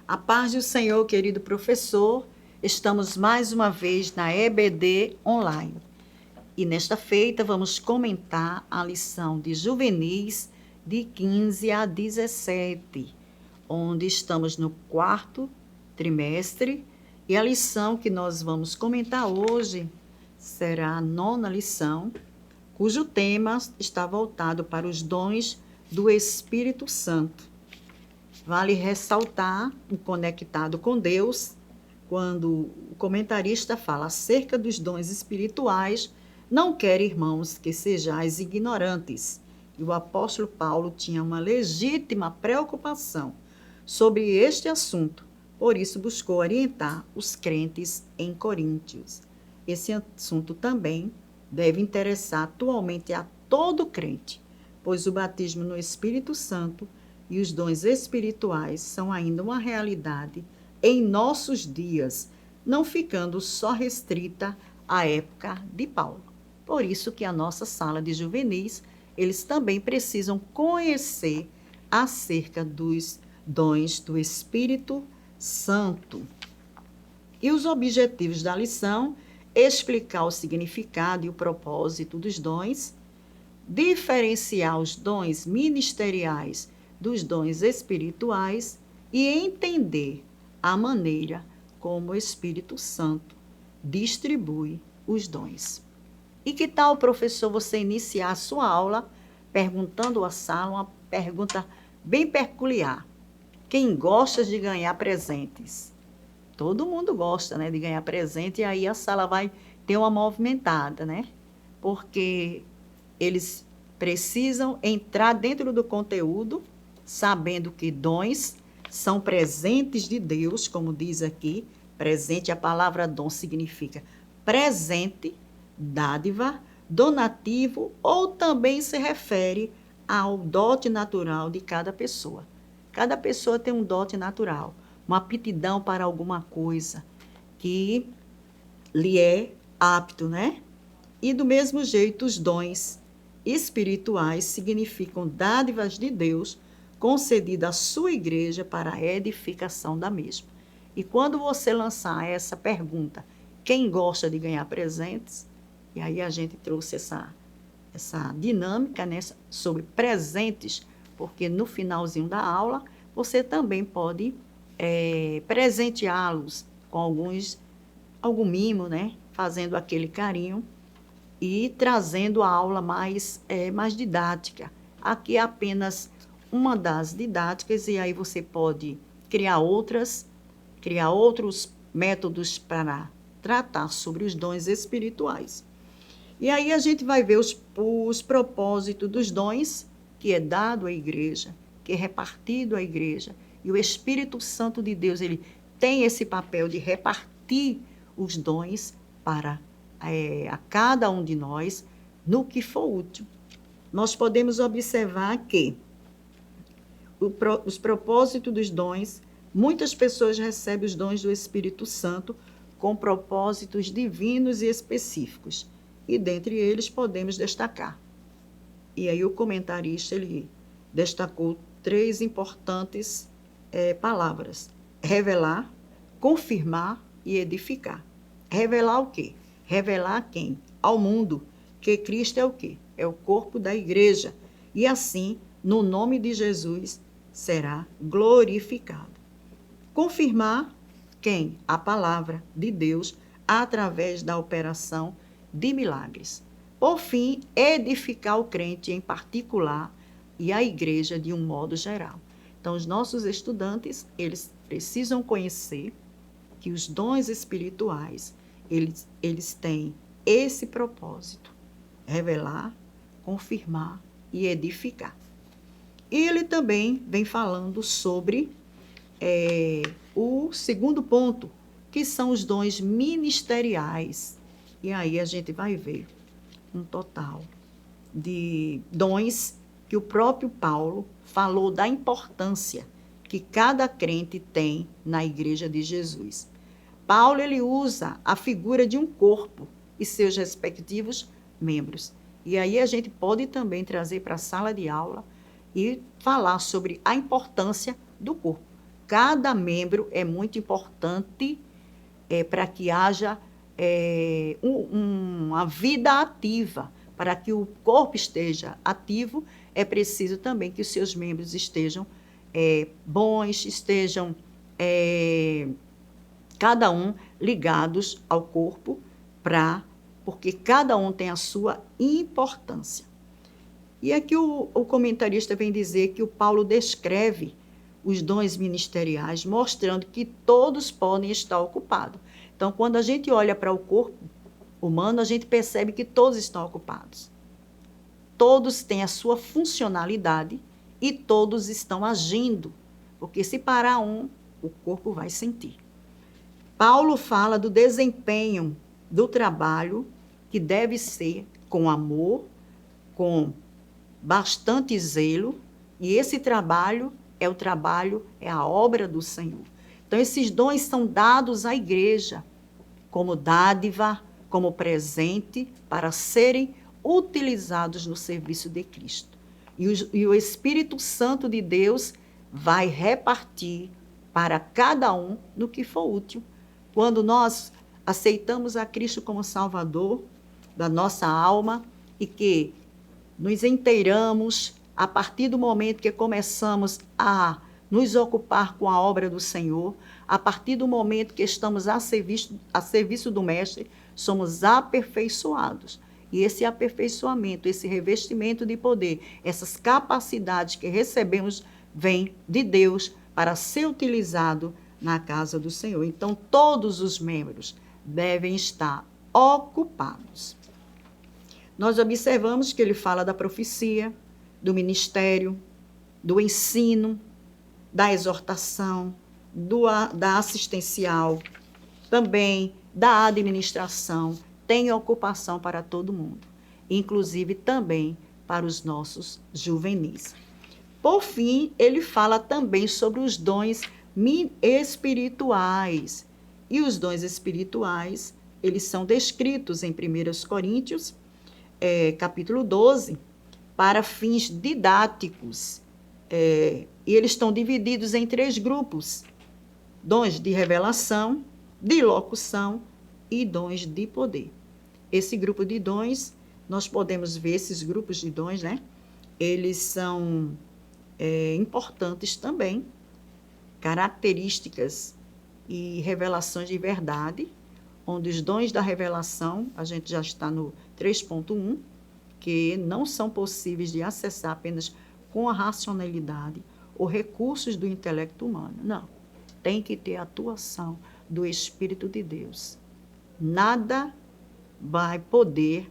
A paz do Senhor, querido professor, estamos mais uma vez na EBD Online. E nesta feita vamos comentar a lição de juvenis de 15 a 17, onde estamos no quarto trimestre e a lição que nós vamos comentar hoje será a 9ª lição, cujo tema está voltado para os dons do Espírito Santo. Vale ressaltar o conectado com Deus, quando o comentarista fala acerca dos dons espirituais, não quer, irmãos, que sejais ignorantes. E o apóstolo Paulo tinha uma legítima preocupação sobre este assunto, por isso buscou orientar os crentes em Coríntios. Esse assunto também deve interessar atualmente a todo crente, pois o batismo no Espírito Santo e os dons espirituais são ainda uma realidade em nossos dias, não ficando só restrita à época de Paulo. Por isso que a nossa sala de juvenis, eles também precisam conhecer acerca dos dons do Espírito Santo. E os objetivos da lição: explicar o significado e o propósito dos dons, diferenciar os dons ministeriais dos dons espirituais e entender a maneira como o Espírito Santo distribui os dons. E que tal, professor, você iniciar a sua aula perguntando à sala uma pergunta bem peculiar? Quem gosta de ganhar presentes? Todo mundo gosta, né, de ganhar presente, e aí a sala vai ter uma movimentada, né? Porque eles precisam entrar dentro do conteúdo, sabendo que dons são presentes de Deus, como diz aqui. Presente, a palavra dom significa presente, dádiva, donativo, ou também se refere ao dote natural de cada pessoa. Cada pessoa tem um dote natural, uma aptidão para alguma coisa que lhe é apto, né? E do mesmo jeito, os dons espirituais significam dádivas de Deus concedidas à sua igreja para a edificação da mesma. E quando você lançar essa pergunta, quem gosta de ganhar presentes? E aí a gente trouxe essa dinâmica, né, sobre presentes, porque no finalzinho da aula você também pode presenteá-los com algum mimo, né, fazendo aquele carinho e trazendo a aula mais didática. Aqui é apenas uma das didáticas, e aí você pode criar outros métodos para tratar sobre os dons espirituais. E aí a gente vai ver os propósitos dos dons que é dado à igreja, que é repartido à igreja. E o Espírito Santo de Deus, ele tem esse papel de repartir os dons para a cada um de nós no que for útil. Nós podemos observar que os propósitos dos dons, muitas pessoas recebem os dons do Espírito Santo com propósitos divinos e específicos, e dentre eles podemos destacar. E aí o comentarista ele destacou 3 importantes palavras: revelar, confirmar e edificar. Revelar o quê? Revelar a quem? Ao mundo, que Cristo é o quê? É o corpo da igreja. E assim, no nome de Jesus, será glorificado. Confirmar quem? A palavra de Deus, através da operação de milagres. Por fim, edificar o crente em particular e a igreja de um modo geral. Então, os nossos estudantes, eles precisam conhecer que os dons espirituais, eles têm esse propósito: revelar, confirmar e edificar. E ele também vem falando sobre o segundo ponto, que são os dons ministeriais. E aí a gente vai ver um total de dons que o próprio Paulo falou da importância que cada crente tem na igreja de Jesus. Paulo ele usa a figura de um corpo e seus respectivos membros. E aí a gente pode também trazer para a sala de aula e falar sobre a importância do corpo. cada membro é muito importante para que haja uma vida ativa. Para que o corpo esteja ativo, é preciso também que os seus membros estejam bons, estejam cada um ligados ao corpo, porque cada um tem a sua importância. E aqui o comentarista vem dizer que o Paulo descreve os dons ministeriais, mostrando que todos podem estar ocupados. Então, quando a gente olha para o corpo humano, a gente percebe que todos estão ocupados. Todos têm a sua funcionalidade e todos estão agindo, porque se parar um, o corpo vai sentir. Paulo fala do desempenho do trabalho que deve ser com amor, com bastante zelo, e esse trabalho é a obra do Senhor. Então, esses dons são dados à igreja como dádiva, como presente, para serem utilizados no serviço de Cristo. E o Espírito Santo de Deus vai repartir para cada um no que for útil. Quando nós aceitamos a Cristo como Salvador da nossa alma e que nos inteiramos a partir do momento que começamos a nos ocupar com a obra do Senhor, a partir do momento que estamos a serviço do Mestre, somos aperfeiçoados. E esse aperfeiçoamento, esse revestimento de poder, essas capacidades que recebemos, vêm de Deus para ser utilizado na casa do Senhor. Então, todos os membros devem estar ocupados. Nós observamos que ele fala da profecia, do ministério, do ensino, da exortação, da assistencial, também da administração. Tem ocupação para todo mundo, inclusive também para os nossos juvenis. Por fim, ele fala também sobre os dons espirituais. E os dons espirituais, eles são descritos em 1 Coríntios, capítulo 12, para fins didáticos. E eles estão divididos em 3 grupos: dons de revelação, de locução e dons de poder. Esse grupo de dons, nós podemos ver esses grupos de dons, né? Eles são importantes também, características e revelações de verdade, onde os dons da revelação, a gente já está no 3.1, que não são possíveis de acessar apenas com a racionalidade ou recursos do intelecto humano. Não, tem que ter a atuação do Espírito de Deus. Nada vai poder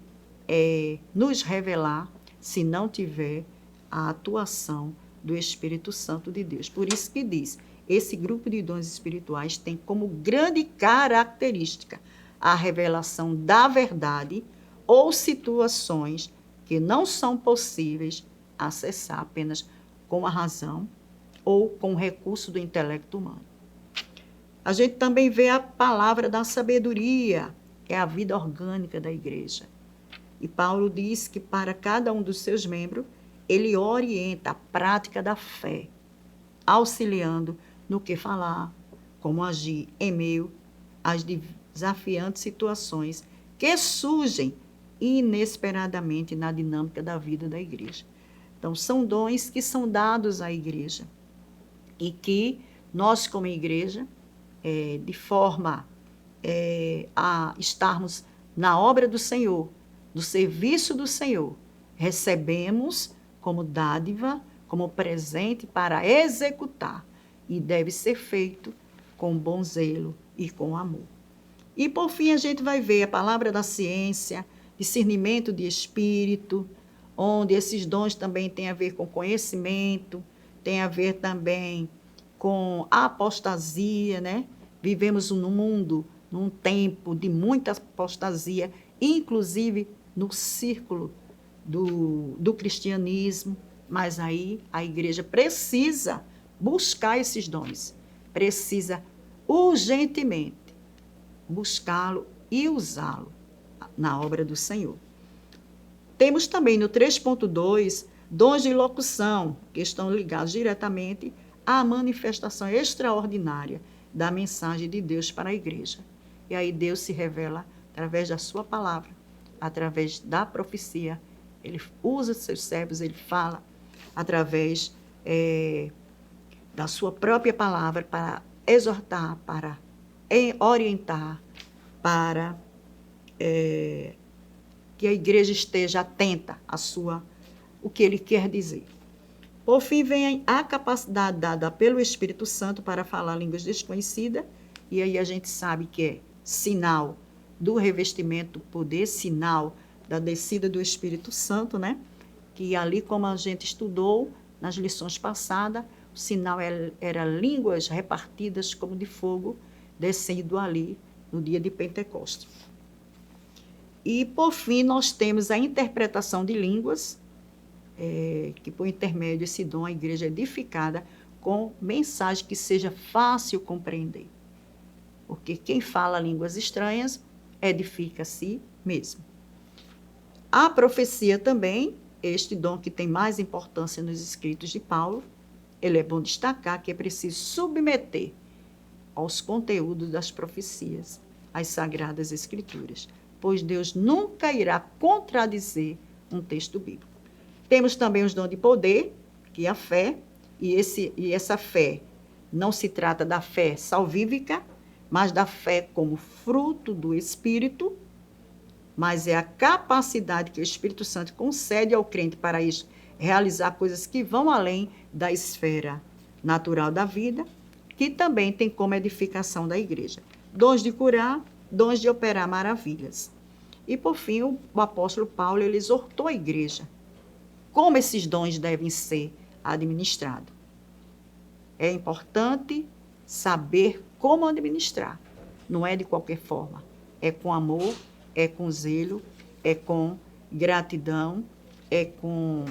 nos revelar se não tiver a atuação do Espírito Santo de Deus. Por isso que diz, esse grupo de dons espirituais tem como grande característica a revelação da verdade ou situações que não são possíveis acessar apenas com a razão ou com o recurso do intelecto humano. A gente também vê a palavra da sabedoria, que é a vida orgânica da igreja. E Paulo diz que para cada um dos seus membros, ele orienta a prática da fé, auxiliando no que falar, como agir em meio às desafiantes situações que surgem inesperadamente na dinâmica da vida da igreja. Então, são dons que são dados à igreja e que nós, como igreja, de forma a estarmos na obra do Senhor, no serviço do Senhor, recebemos como dádiva, como presente para executar, e deve ser feito com bom zelo e com amor. E, por fim, a gente vai ver a palavra da ciência, discernimento de espírito, onde esses dons também têm a ver com conhecimento, tem a ver também com a apostasia, né? Vivemos num mundo, num tempo de muita apostasia, inclusive no círculo do cristianismo, mas aí a igreja precisa buscar esses dons, precisa urgentemente buscá-lo e usá-lo na obra do Senhor. Temos também no 3.2 dons de locução, que estão ligados diretamente a manifestação extraordinária da mensagem de Deus para a igreja. E aí Deus se revela através da sua palavra, através da profecia. Ele usa seus servos, ele fala através da sua própria palavra para exortar, para orientar, para que a igreja esteja atenta o que ele quer dizer. Por fim, vem a capacidade dada pelo Espírito Santo para falar línguas desconhecidas, e aí a gente sabe que é sinal do revestimento do poder, sinal da descida do Espírito Santo, né? Que ali, como a gente estudou nas lições passadas, o sinal era línguas repartidas como de fogo, descendo ali no dia de Pentecostes. E, por fim, nós temos a interpretação de línguas, que por intermédio desse dom a igreja é edificada com mensagem que seja fácil compreender. Porque quem fala línguas estranhas edifica a si mesmo. A profecia também, este dom que tem mais importância nos escritos de Paulo, ele é bom destacar que é preciso submeter aos conteúdos das profecias as Sagradas Escrituras, pois Deus nunca irá contradizer um texto bíblico. Temos também os dons de poder, que é a fé, e essa fé não se trata da fé salvífica, mas da fé como fruto do Espírito, mas é a capacidade que o Espírito Santo concede ao crente para realizar coisas que vão além da esfera natural da vida, que também tem como edificação da igreja. Dons de curar, dons de operar maravilhas. E, por fim, o apóstolo Paulo ele exortou a igreja como esses dons devem ser administrados. É importante saber como administrar. Não é de qualquer forma. É com amor, é com zelo, é com gratidão, é com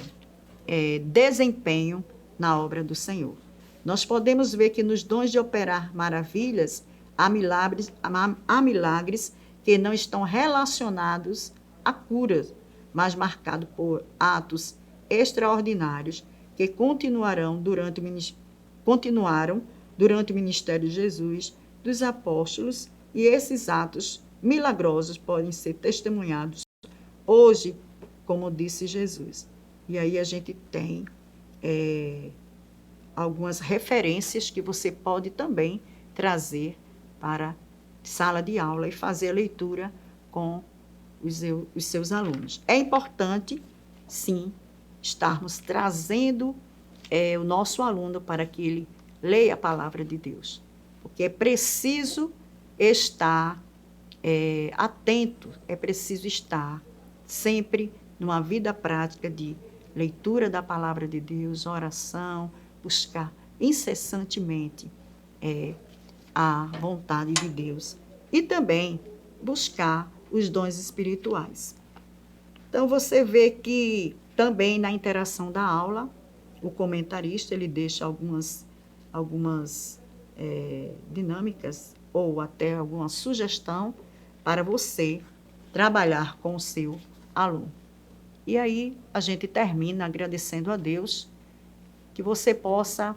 desempenho na obra do Senhor. Nós podemos ver que nos dons de operar maravilhas, há milagres que não estão relacionados a curas, mas marcados por atos extraordinários que continuaram durante o ministério de Jesus, dos apóstolos, e esses atos milagrosos podem ser testemunhados hoje, como disse Jesus. E aí a gente tem algumas referências que você pode também trazer para a sala de aula e fazer a leitura com os seus alunos. É importante, sim, estarmos trazendo o nosso aluno para que ele leia a palavra de Deus, porque é preciso estar atento, é preciso estar sempre numa vida prática de leitura da palavra de Deus, oração, buscar incessantemente a vontade de Deus e também buscar os dons espirituais. Então, você vê que também na interação da aula, o comentarista ele deixa algumas dinâmicas ou até alguma sugestão para você trabalhar com o seu aluno. E aí a gente termina agradecendo a Deus que você possa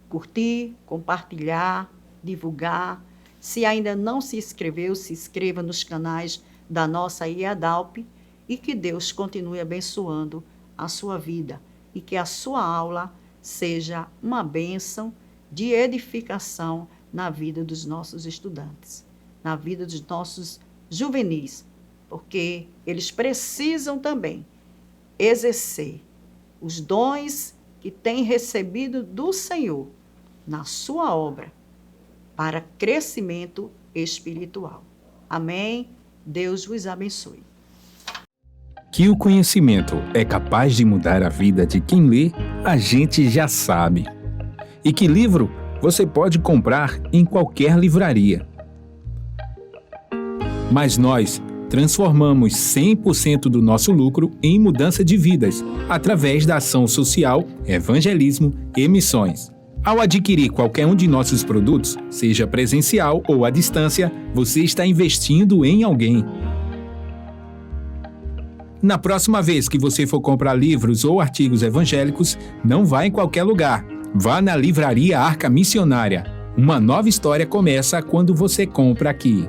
curtir, compartilhar, divulgar. Se ainda não se inscreveu, se inscreva nos canais da nossa IADALP e que Deus continue abençoando a sua vida e que a sua aula seja uma bênção de edificação na vida dos nossos estudantes, na vida dos nossos juvenis, porque eles precisam também exercer os dons que têm recebido do Senhor na sua obra para crescimento espiritual. Amém? Deus vos abençoe. Que o conhecimento é capaz de mudar a vida de quem lê, a gente já sabe. E que livro você pode comprar em qualquer livraria. Mas nós transformamos 100% do nosso lucro em mudança de vidas, através da ação social, evangelismo e missões. Ao adquirir qualquer um de nossos produtos, seja presencial ou à distância, você está investindo em alguém. Na próxima vez que você for comprar livros ou artigos evangélicos, não vá em qualquer lugar. Vá na Livraria Arca Missionária. Uma nova história começa quando você compra aqui.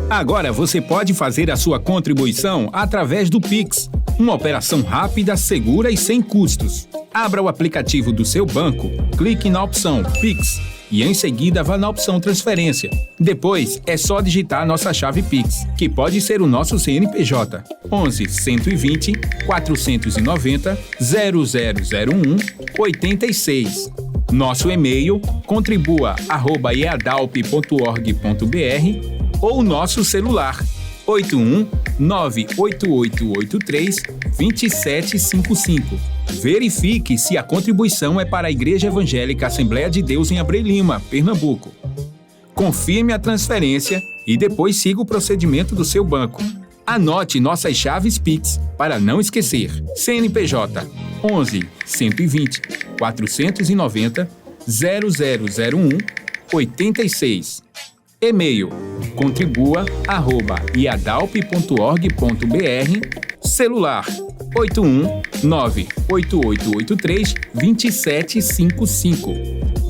Agora você pode fazer a sua contribuição através do Pix, uma operação rápida, segura e sem custos. Abra o aplicativo do seu banco, clique na opção Pix e em seguida vá na opção Transferência. Depois é só digitar nossa chave Pix, que pode ser o nosso CNPJ 11 120 490 0001 86. Nosso e-mail contribua@eadalp.org.br ou nosso celular 81 98883 2755. Verifique se a contribuição é para a Igreja Evangélica Assembleia de Deus em Abreu Lima, Pernambuco. Confirme a transferência e depois siga o procedimento do seu banco. Anote nossas chaves Pix para não esquecer. CNPJ 11 120 490 0001 86. E-mail contribua@iadalp.org.br. Celular 81 98883 2755.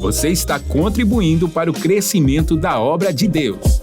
Você está contribuindo para o crescimento da obra de Deus.